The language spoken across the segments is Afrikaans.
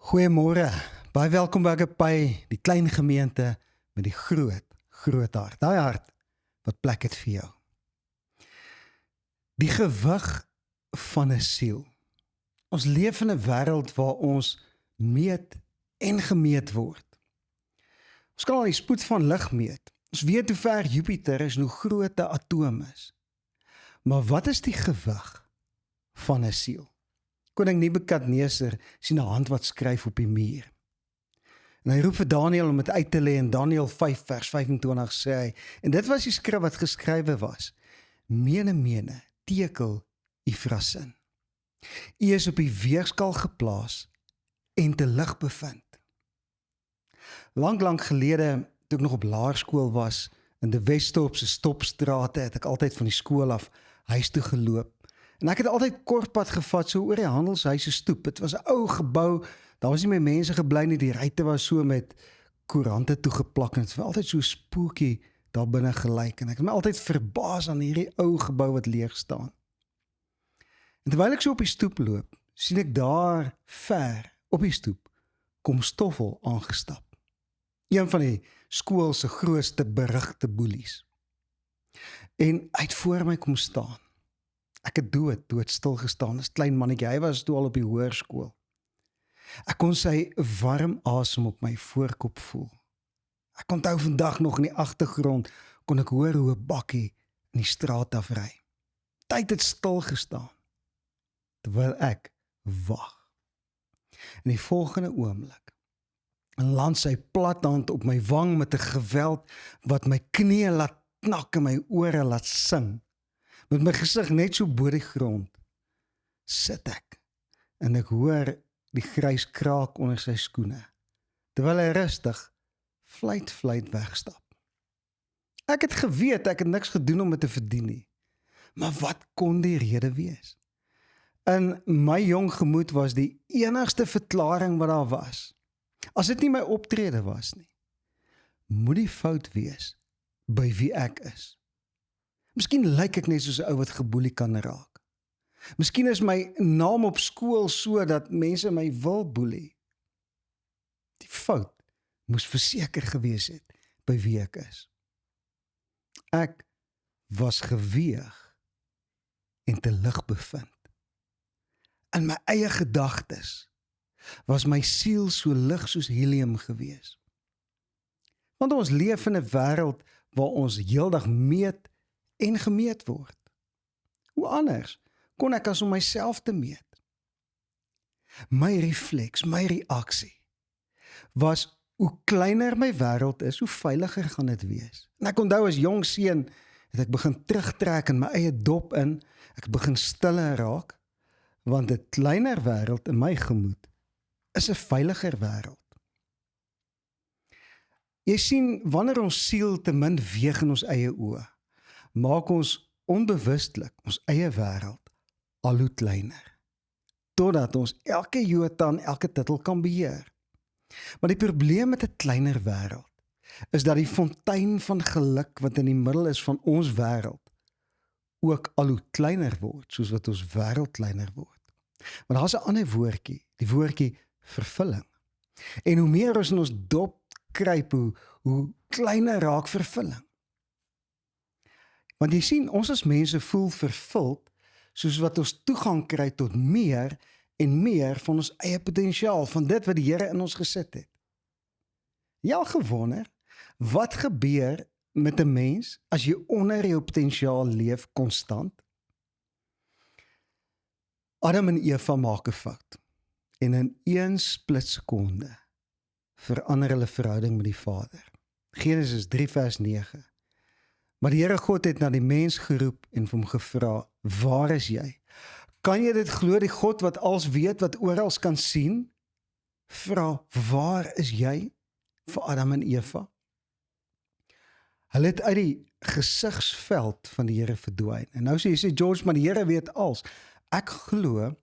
Goeiemôre, baie welkom by Agape, die klein gemeente met die groot hart. Daai hart wat plek het vir jou. Die gewig van 'n siel. Ons leef in 'n wêreld waar ons meet en gemeet word. Ons kan al die spoed van lig meet. Ons weet hoe ver Jupiter is en hoe groot 'n atoom is. Maar wat is die gewig van 'n siel? Koning Nebukadneser sien 'n hand wat skryf op die muur. En hy roep vir Daniël om dit uit te lê in Daniël 5 vers 25 sê hy, en dit was die skrif wat geskrywe was: Mene, tekel Efrasin. U is op die weegskaal geplaas en te lig bevind. Lang gelede, toe ek nog op laerskool was, in die Wesdorp se stopstrate, het ek altyd van die skool af huis toe geloop. En ek het altyd kortpad gevat, so oor die handelshuise stoep. Het was 'n ou gebou, daar was nie meer mense gebly nie, die ruitte was so met koerante toegeplak, en het was altyd so spooky daar binne gelyk, en ek het my altyd verbaas aan hierdie ou gebou wat leeg staan. En terwyl ek so op die stoep loop, sien ek daar ver op die stoep kom Stoffel aangestap. Een van die skool se grootste berugte boelies. En hy het voor my kom staan. Ek het dood stil gestaan, as klein mannetjie, hy was toe al op die hoërskool. Ek kon sy warm asem op my voorkop voel. Ek onthou vandag nog in die agtergrond, kon ek hoor hoe 'n bakkie in die straat afry. Tyd het stil gestaan, terwyl ek wag. In die volgende oomblik, land sy plat hand op my wang met 'n geweld, wat my knieë laat knak en my ore laat sing. Met my gesig net so bo die grond, sit ek, en ek hoor die grys kraak onder sy skoene, terwyl hy rustig, fluit wegstap. Ek het geweet, ek het niks gedoen om dit te verdien nie, maar wat kon die rede wees? In my jong gemoed was die enigste verklaring wat daar was, as dit nie my optrede was nie, moet die fout wees by wie ek is. Miskien lyk ek net soos 'n ou wat geboelie kan raak. Miskien is my naam op skool so dat mense my wil boelie. Die fout moes verseker gewees het by wie ek is. Ek was geweeg en te lig bevind. In my eie gedagtes was my siel so lig soos helium gewees. Want ons leef in 'n wêreld waar ons heeldag meet en gemeet word. Hoe anders kon ek as om myself te meet? My refleks, my reaksie was, hoe kleiner my wêreld is, hoe veiliger gaan dit wees. En ek onthou as jong seun, het ek begin terugtrek in my eie dop in, ek begin stiller raak, want 'n kleiner wêreld in my gemoed is 'n veiliger wêreld. Jy sien, wanneer ons siel te min weeg in ons eie oë, maak ons onbewustelik ons eie wêreld al hoe kleiner, totdat ons elke jota en elke titel kan beheer. Maar die probleem met 'n kleiner wêreld is dat die fontein van geluk wat in die middel is van ons wêreld ook al hoe kleiner word, soos wat ons wêreld kleiner word. Maar daar's 'n ander woordjie, die woordjie vervulling. En hoe meer ons in ons dop kruip, hoe kleiner raak vervulling. Want jy sien, ons as mense voel vervuld, soos wat ons toegang kry tot meer en meer van ons eie potensiaal, van dit wat die Here in ons gesit het. Jy al gewonder, wat gebeur met 'n mens as jy onder jou potensiaal leef konstant? Adam en Eva maak 'n fout, en in 1 splitsekonde verander hulle verhouding met die Vader. Genesis 3 vers 9. Maar die Here God het na die mens geroep en vir hom gevra, waar is jy? Kan jy dit glo, die God wat alles weet, wat oral kan sien? Vra, waar is jy? Vir Adam en Eva. Hulle het uit die gesigsveld van die Here verdwyn. En nou sê George, maar die Here weet alles. Ek glo,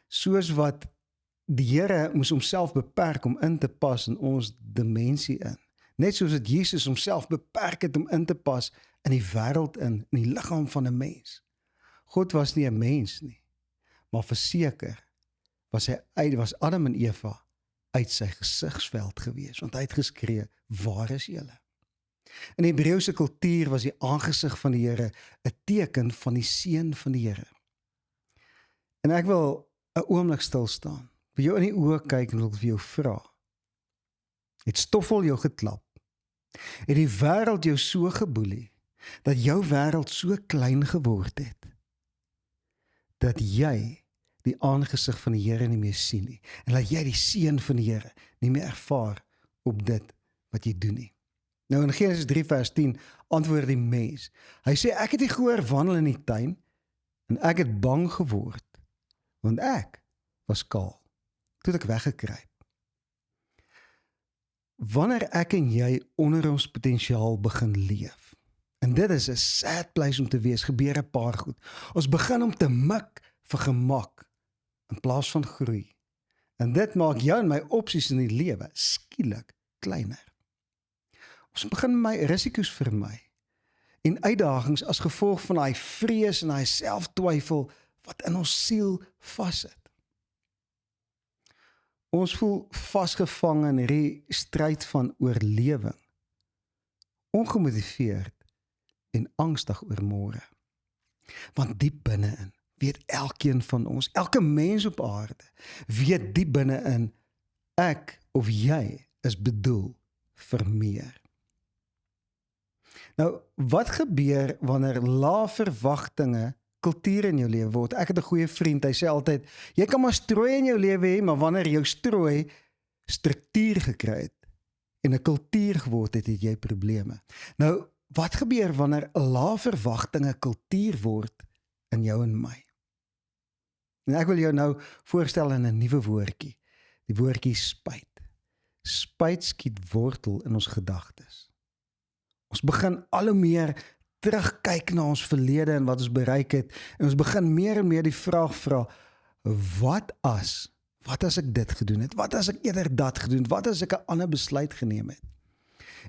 soos wat die Here moes homself beperk om in te pas in ons dimensie in. Net soos dat Jesus homself beperk het om in te pas in die wêreld in die liggaam van 'n mens. God was nie 'n mens nie, maar verseker was Adam en Eva uit sy gesigsveld gewees, want hy het geskree, waar is julle? In die Hebreëse kultuur was die aangesig van die Here 'n teken van die seën van die Here. En ek wil 'n oomblik stil staan, vir jou in die oë kyk en wil vir jou vra, het stoffel jou geklap? Het die wêreld jou so geboelie, dat jou wêreld so klein geword het, dat jy die aangesig van die Here nie meer sien nie, en dat jy die seën van die Here nie meer ervaar op dit wat jy doen nie. Nou in Genesis 3 vers 10 antwoord die mens, hy sê, ek het die gehoor wandel in die tuin, en ek het bang geword, want ek was kaal, toe het ek weggekruip. Wanneer ek en jy onder ons potensiaal begin leef, en dit is 'n sad place om te wees, gebeur 'n paar goed. Ons begin om te mik vir gemak, in plaas van groei. En dit maak jou en my opsies in die lewe skielik kleiner. Ons begin my risiko's vermy, en uitdagings as gevolg van daai vrees en daai selftwyfel, wat in ons siel vassit. Ons voel vasgevang in hierdie stryd van oorlewing, ongemotiveerd en angstig oor môre. Want diep binne-in weet elkeen van ons, elke mens op aarde, weet diep binne-in, ek of jy is bedoel vir meer. Nou, wat gebeur wanneer lae verwagtinge kultuur in jou lewe word? Ek het 'n goeie vriend, hy sê altyd, jy kan maar strooi in jou lewe hê, maar wanneer jou strooi struktuur gekry het en 'n kultuur geword het, het jy probleme. Nou, wat gebeur wanneer lae verwagtinge kultuur word in jou en my? En ek wil jou nou voorstel in 'n nuwe woordjie, die woordjie spyt. Spyt skiet wortel in ons gedagtes. Ons begin al hoe meer terugkyk na ons verlede en wat ons bereik het, en ons begin meer en meer die vraag vra, wat as ek dit gedoen het? Wat as ek eerder dat gedoen het? Wat as ek 'n ander besluit geneem het?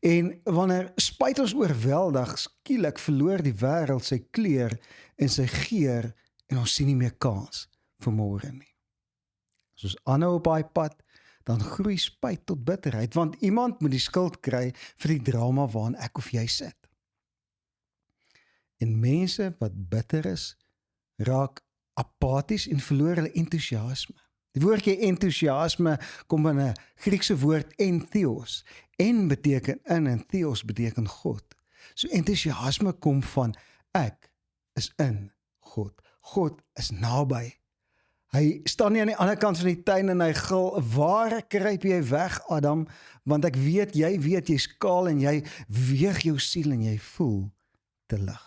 En wanneer spyt ons oorweldig, skielik verloor die wêreld sy kleur en sy geur, en ons sien nie meer kans vir môre nie. As ons aanhou op daai pad, dan groei spyt tot bitterheid, want iemand moet die skuld kry vir die drama waarin ek of jy sit. En mense wat bitter is, raak apaties en verloor hulle entoesiasme. Die woordjie entoesiasme kom van 'n Griekse woord entheos. En beteken in en theos beteken God. So entoesiasme kom van ek is in God. God is naby. Hy staan nie aan die ander kant van die tuin en hy gil, waar kruip jy weg, Adam? Want ek weet, jy's kaal en jy weeg jou siel en jy voel te lig.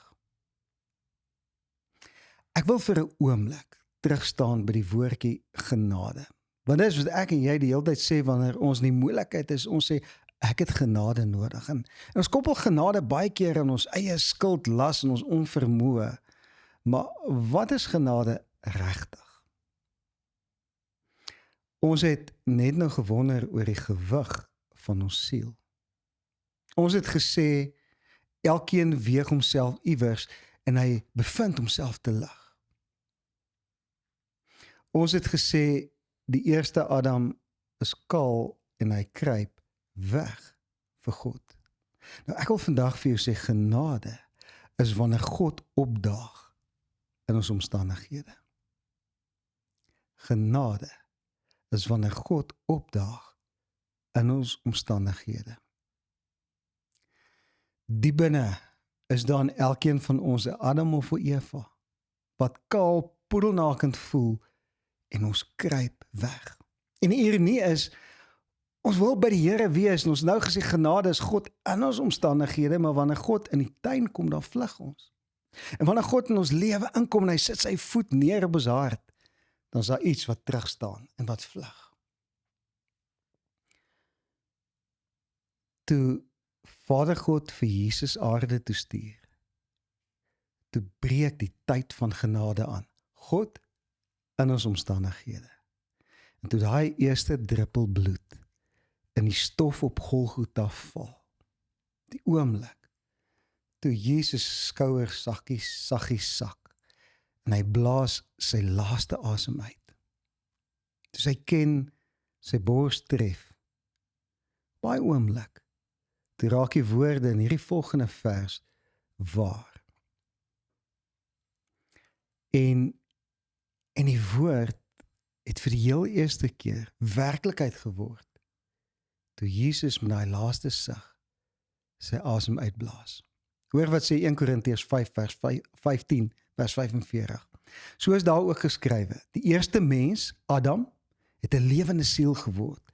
Ek wil vir 'n oomblik terugstaan by die woordjie genade. Want dit is wat ek en jy die hele tyd sê wanneer ons in die moeilikheid is, ons sê, ek het genade nodig. En ons koppel genade baie keer aan ons eie skuld, las en ons onvermoë. Maar wat is genade regtig? Ons het net nou gewonder oor die gewig van ons siel. Ons het gesê, elkeen weeg homself iewers en hy bevind homself te lig. Ons het gesê, die eerste Adam is kaal en hy kruip weg vir God. Nou ek wil vandag vir jou sê, genade is wanneer God opdaag in ons omstandighede. Genade is wanneer God opdaag in ons omstandighede. Die binne is daar in elkeen van ons 'n Adam of 'n Eva, wat kaal poedelnakend voel en ons kruip weg. En die ironie is, ons wil by die Here wees, en ons nou gesê genade is God in ons omstandighede, maar wanneer God in die tuin kom, dan vlug ons. En wanneer God in ons lewe inkom en hy sit sy voet neer op ons hart, dan is daar iets wat terugstaan en wat vlug. Toe Vader God vir Jesus aarde toe stuur, toe breek die tyd van genade aan. God in ons omstandighede. En toe daai eerste druppel bloed in die stof op Golgotha val, die oomblik, toe Jesus skouers saggies sak, en hy blaas sy laaste asem uit. Toe hy ken sy bors tref. Baie oomblik, toe raak die woorde in hierdie volgende vers waar. En die woord het vir die heel eerste keer werklikheid geword, toe Jesus met daai laaste sug sy asem uitblaas. Hoor wat sê 1 Korintiërs 5 vers 15 vers 45. So is daar ook geskrywe, die eerste mens, Adam, het 'n lewende siel geword.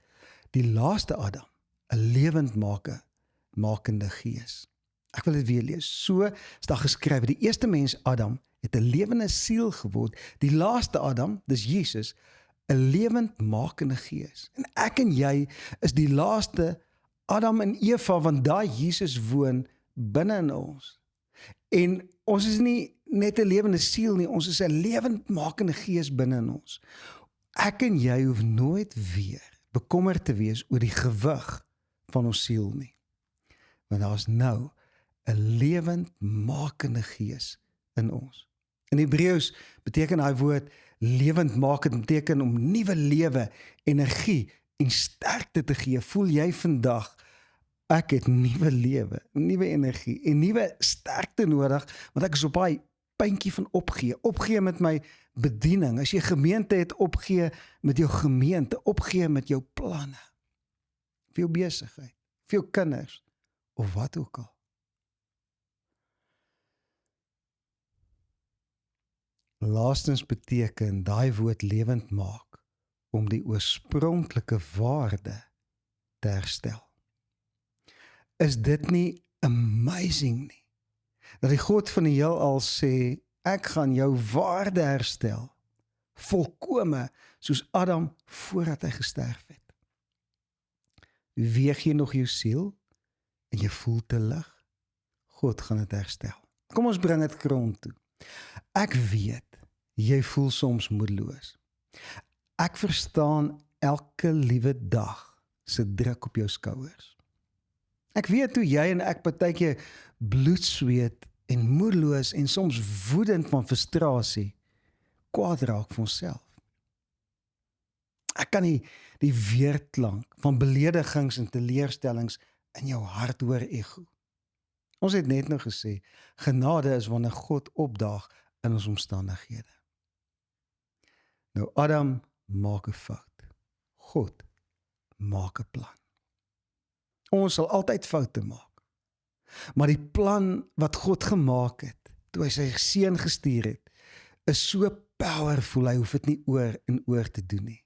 Die laaste Adam, 'n lewendmakende gees. Ek wil dit weer lees. So is daar geskrywe, die eerste mens, Adam, het 'n lewende siel geword. Die laaste Adam, dis Jesus, 'n lewendmakende gees. En ek en jy is die laaste Adam en Eva, want daai Jesus woon binne in ons. En ons is nie net 'n lewende siel nie, ons is 'n lewendmakende gees binne in ons. Ek en jy hoef nooit weer bekommerd te wees oor die gewig van ons siel nie. Want daar is nou 'n lewendmakende gees in ons. In Hebreëus beteken daai woord lewendmakend, beteken om nuwe lewe, energie en sterkte te gee. Voel jy vandag, ek het nuwe lewe, nuwe energie en nuwe sterkte nodig, want ek is op daai puntjie van opgee met my bediening. As jy gemeente het, opgee met jou gemeente, opgee met jou planne, vir jou besigheid, vir jou kinders, of wat ook al. Laastens beteken daai woord lewend maak, om die oorspronklike waarde te herstel. Is dit nie amazing nie? Dat die God van die heelal sê, ek gaan jou waarde herstel, volkome, soos Adam voordat hy gesterf het. Weeg jy nog jou siel, en jy voel te lig? God gaan dit herstel. Kom ons bring dit grond toe. Ek weet, jy voel soms moedeloos. Ek verstaan elke liewe dag se druk op jou skouers. Ek weet hoe jy en ek partykeer bloedsweet en moedeloos en soms woedend van frustrasie kwaad raak vir onsself. Ek kan nie die weerklank van beledigings en teleurstellings in jou hart hoor ego. Ons het net nou gesê, genade is wanneer God opdaag in ons omstandighede. Nou Adam maak 'n fout. God maak 'n plan. Ons sal altyd foute maak. Maar die plan wat God gemaak het, toe hy sy seun gestuur het, is so powerful, hy hoef dit nie oor en oor te doen nie.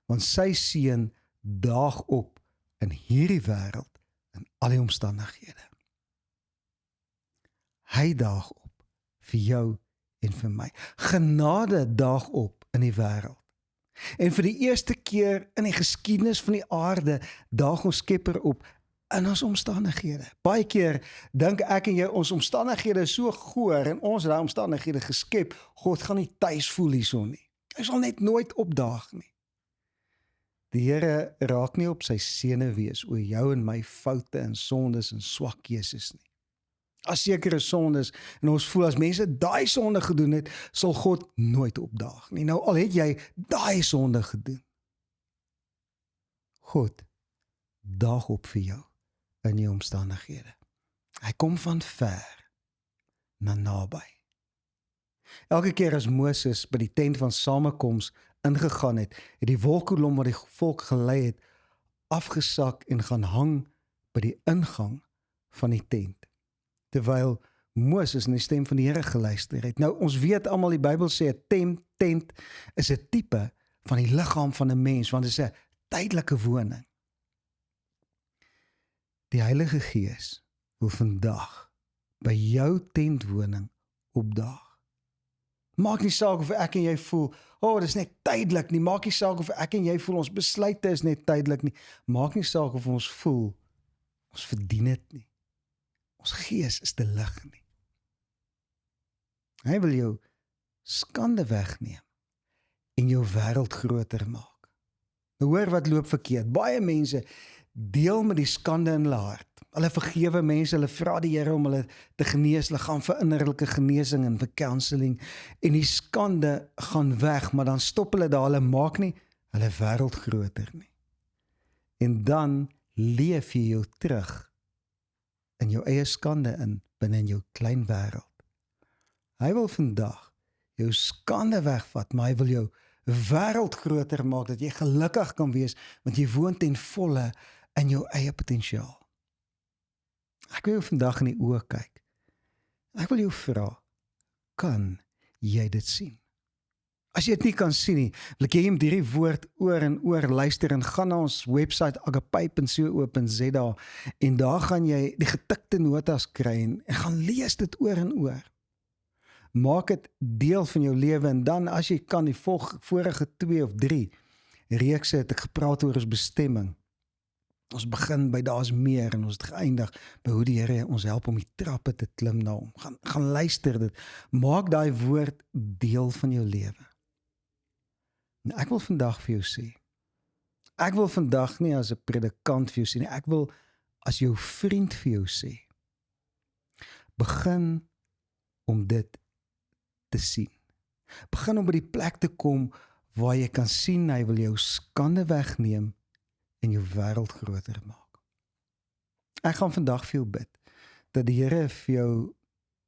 Want sy seun daag op in hierdie wêreld, in al die omstandighede. Hy daag op vir jou en vir my. Genade daag op in die wêreld. En vir die eerste keer in die geskiedenis van die aarde daag ons Skepper op in ons omstandighede. Baie keer dink ek en jy ons omstandighede is so goor en ons het daai omstandighede geskep, God gaan nie tuis voel hierson nie. Hy sal net nooit opdaag nie. Die Here raak nie op sy senuwees oor jou en my foute en sondes en swak keuses nie. As sekere sondes en ons voel as mense daai sonde gedoen het, sal God nooit opdaag nie. Nou al het jy daai sonde gedoen. God daag op vir jou in jou omstandighede. Hy kom van ver na naby. Elke keer as Moses by die tent van samekoms ingegaan het, het die wolkkolom wat die volk gelei het, afgesak en gaan hang by die ingang van die tent. Terwyl Moses na die stem van die Here geluister het. Nou, ons weet almal, die Bybel sê, 'n tent is 'n tipe van die liggaam van 'n mens, want dit is 'n tydelike woning. Die Heilige Gees wil vandag by jou tentwoning opdaag. Maak nie saak of ek en jy voel, dit is net tydelik nie. Maak nie saak of ek en jy voel, ons besluite is net tydelik nie. Maak nie saak of ons voel, ons verdien dit nie. Ons gees is te lig nie. Hy wil jou skande wegneem en jou wêreld groter maak. Nou hoor wat loop verkeerd. Baie mense deel met die skande in hulle hart. Hulle vergewe mense, hulle vra die Here om hulle te genees, hulle gaan vir innerlike genesing en vir counseling en die skande gaan weg, maar dan stop hulle daar, hulle maak nie hulle wêreld groter nie. En dan leef jy jou terug in jou eie skande binne in jou klein wêreld. Hy wil vandag jou skande wegvat, maar hy wil jou wêreld groter maak, dat jy gelukkig kan wees, want jy woon ten volle in jou eie potensiaal. Ek wil jou vandag in die oë kyk. Ek wil jou vra, kan jy dit sien? As jy dit nie kan sien nie, wil ek jy hom hierdie woord oor en oor luister en gaan na ons website agape.co.za en daar gaan jy die getikte notas kry en gaan lees dit oor en oor. Maak dit deel van jou lewe en dan as jy kan die vorige 2 of 3 reekse het ek gepraat oor ons bestemming. Ons begin by daar's meer en ons het geëindig by hoe die Here ons help om die trappe te klim na hom. Gaan luister dit. Maak daai woord deel van jou lewe. En ek wil vandag vir jou sê, ek wil vandag nie as 'n predikant vir jou sê nie, ek wil as jou vriend vir jou sê, begin om dit te sien. Begin om by die plek te kom waar jy kan sien, hy wil jou skande wegneem en jou wêreld groter maak. Ek gaan vandag vir jou bid, dat die Here vir jou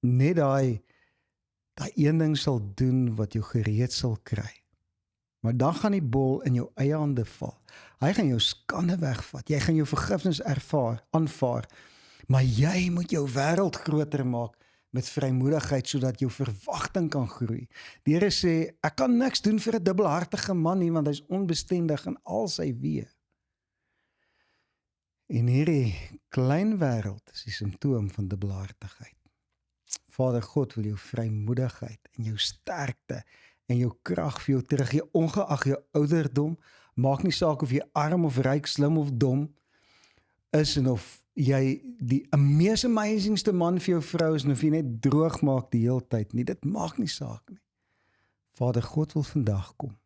net daai een ding sal doen wat jou gereed sal kry. Maar dan gaan die bol in jou eie hande val. Hy gaan jou skande wegvat. Jy gaan jou vergifnis aanvaar. Maar jy moet jou wêreld groter maak met vrymoedigheid sodat jou verwagting kan groei. Die Here sê, ek kan niks doen vir 'n dubbelhartige man nie, want hy's onbestendig in al sy weë. En hierdie klein wêreld is die simptoom van dubbelhartigheid. Vader God wil jou vrymoedigheid en jou sterkte en jou krag vir jou teruggee, ongeag jou ouderdom, maak nie saak of jy arm of ryk, slim of dom is en of jy die mees amazingste man vir jou vrou is en of jy net droog maak die hele tyd nie, dit maak nie saak nie. Vader God wil vandag kom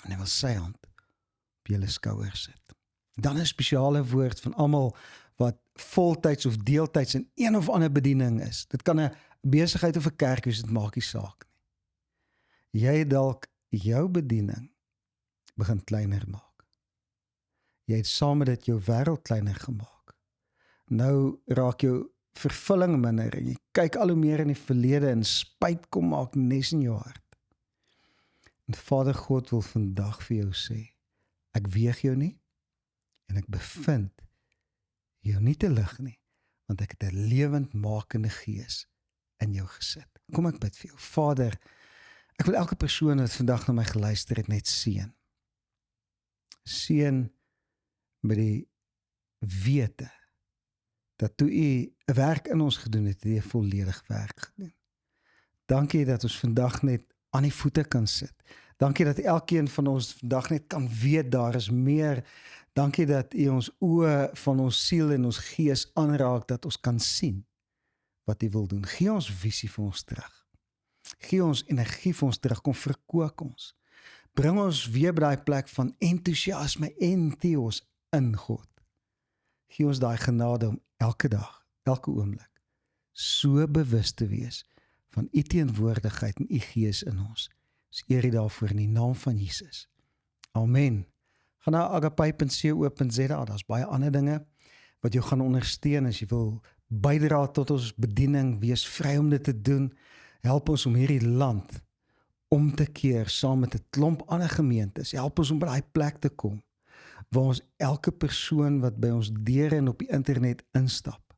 en hy wil sy hand op julle skouers sit. Dan 'n spesiale woord van almal wat voltyds of deeltyds in een of ander bediening is. Dit kan 'n besigheid of 'n kerk wees, dit maak nie saak nie. Jy het dalk jou bediening begin kleiner maak. Jy het saam met dit jou wêreld kleiner gemaak. Nou raak jou vervulling minder en jy kyk al hoe meer in die verlede en spyt kom maak nes in jou hart. En Vader God wil vandag vir jou sê, ek weeg jou nie en ek bevind jou nie te lig nie, want ek het 'n lewendmakende gees in jou gesit. Kom ek bid vir jou. Vader, ek wil elke persoon wat vandag na my geluister het net seën. Seën met die wete dat toe u 'n werk in ons gedoen het, het u 'n volledig werk gedoen. Dankie dat ons vandag net aan die voete kan sit. Dankie dat elkeen van ons vandag net kan weet daar is meer. Dankie dat u ons oë van ons siel en ons gees aanraak dat ons kan sien wat u wil doen. Gee ons visie vir ons terug. Gee ons energie vir ons terug, kom verkoop ons. Bring ons weer by daai plek van entoesiasme en theos in God. Gee ons daai genade om elke dag, elke oomblik, so bewus te wees van u teenwoordigheid en u gees in ons. Ons eer u daarvoor in die naam van Jesus. Amen. Gaan na agape.co.za, daar's baie ander dinge wat jou gaan ondersteun as jy wil bydra tot ons bediening, wees vry om dit te doen. Help ons om hierdie land om te keer saam met 'n klomp ander gemeentes. Help ons om by daai plek te kom waar ons elke persoon wat by ons deure en op die internet instap,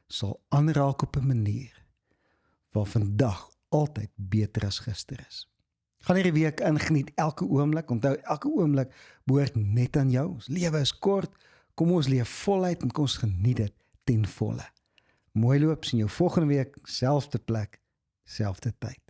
sal aanraak op 'n manier waar vandag altyd beter as gister is. Gaan hierdie week in, geniet elke oomblik. Onthou, elke oomblik behoort net aan jou. Ons lewe is kort. Kom ons leef voluit en kom ons geniet dit ten volle. Mooi loop, sien jou volgende week, selfde plek, selfde tyd.